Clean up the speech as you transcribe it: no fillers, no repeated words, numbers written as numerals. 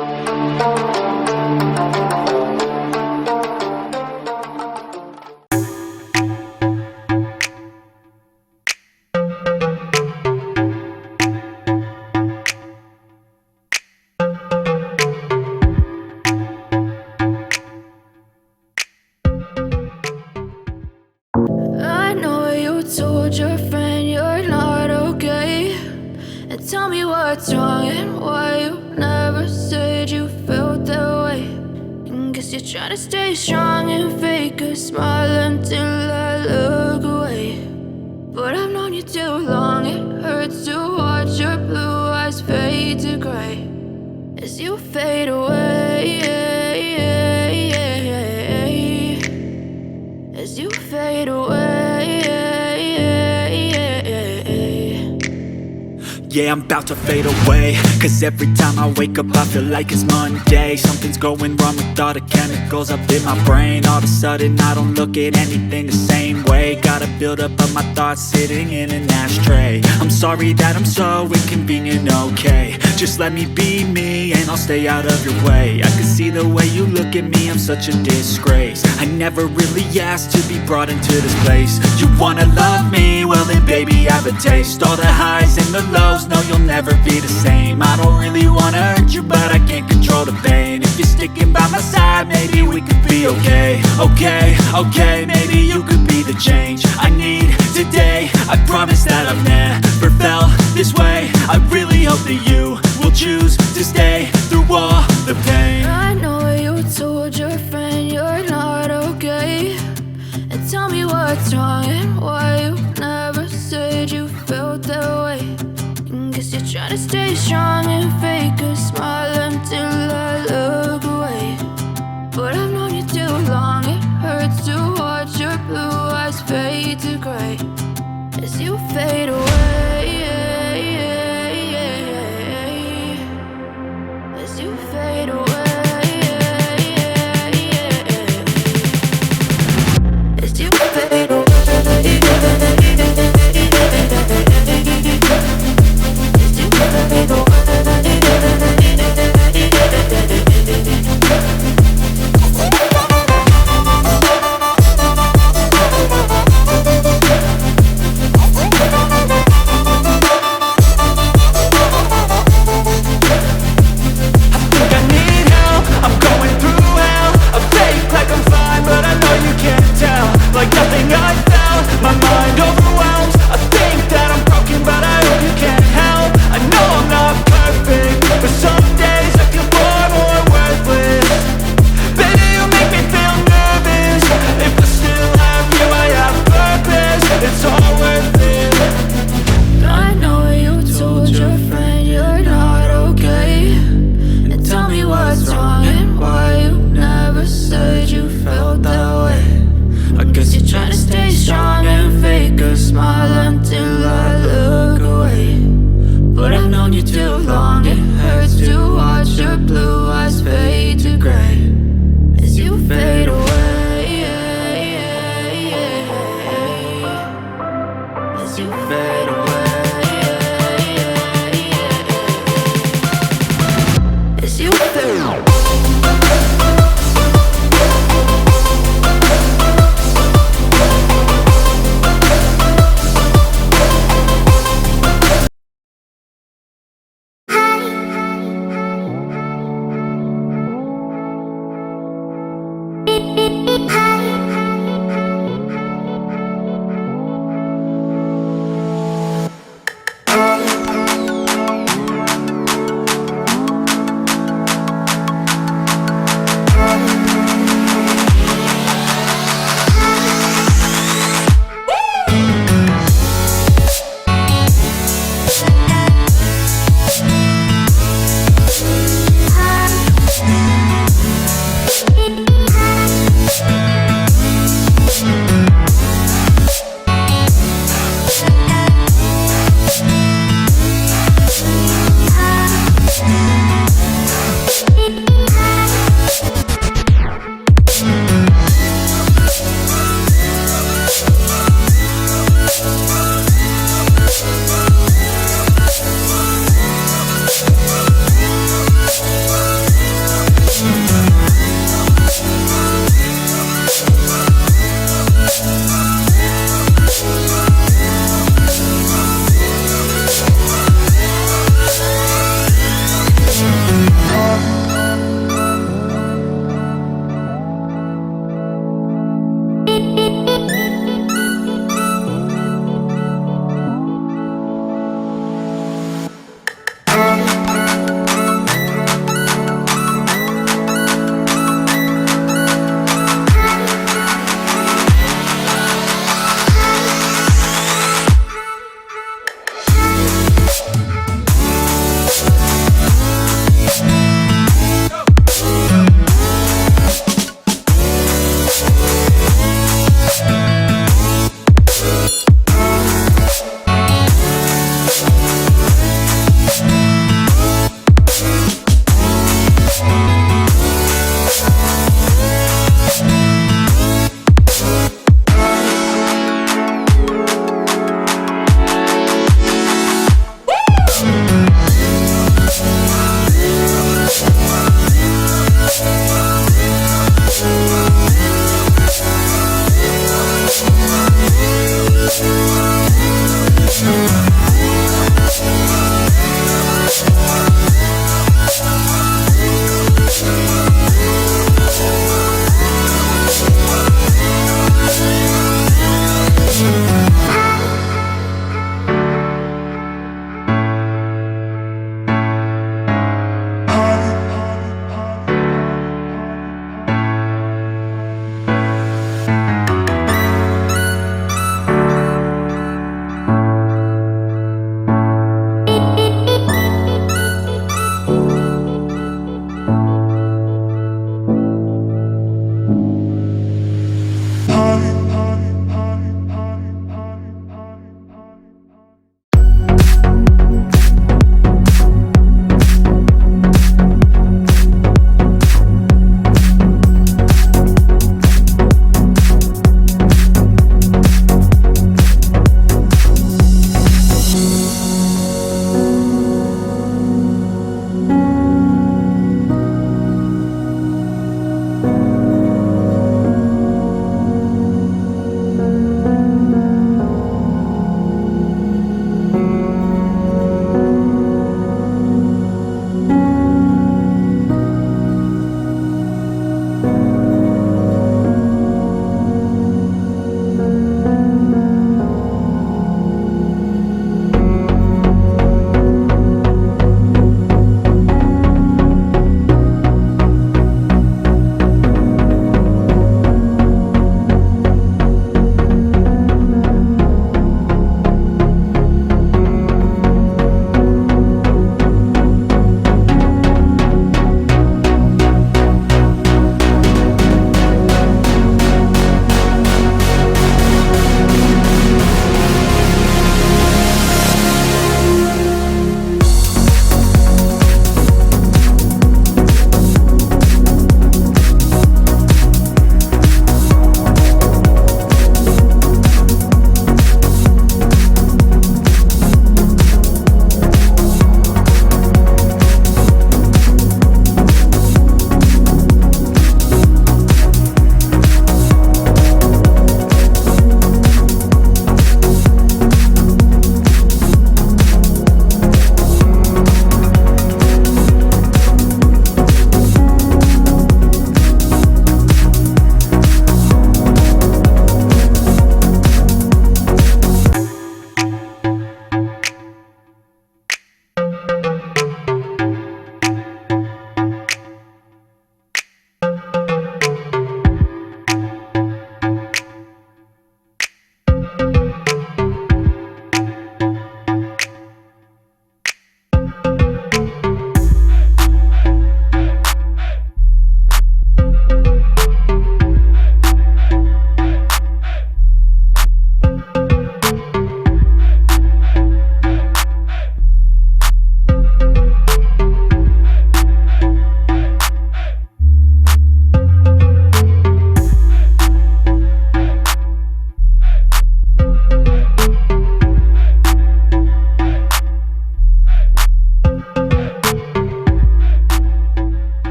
I know you told your friend you're not okay, and tell me what's wrong and why you never said you felt that way. And guess you're trying to stay strong and fake a smile until I look away. But I've known you too long, it hurts to watch your blue eyes fade to gray as you fade away, as you fade away. Yeah, I'm about to fade away, cause every time I wake up I feel like it's Monday. Something's going wrong with all the chemicals up in my brain. All of a sudden I don't look at anything the same way. Gotta build up of my thoughts sitting in an ashtray. I'm sorry that I'm so inconvenient, okay. Just let me be me and I'll stay out of your way. I can see the way you look at me, I'm such a disgrace. I never really asked to be brought into this place. You wanna love me? Well then baby I have a taste. All the highs and the lows, no you'll never be the same. I don't really wanna hurt you but I can't control the pain. If you're sticking by my side maybe we could be okay. Okay, maybe you could be the change I need today. I promise that I've never felt this way. I really hope that you will choose to stay through all the pain. I know you told your friend you're not okay, and tell me what's wrong and why you never said you felt that way. And guess you're trying to stay strong and fake a smile until I look away. But I've known you too long, it hurts to watch your blue eyes fade to gray as you fade away, as you fade away, as you fade away. As you fade away.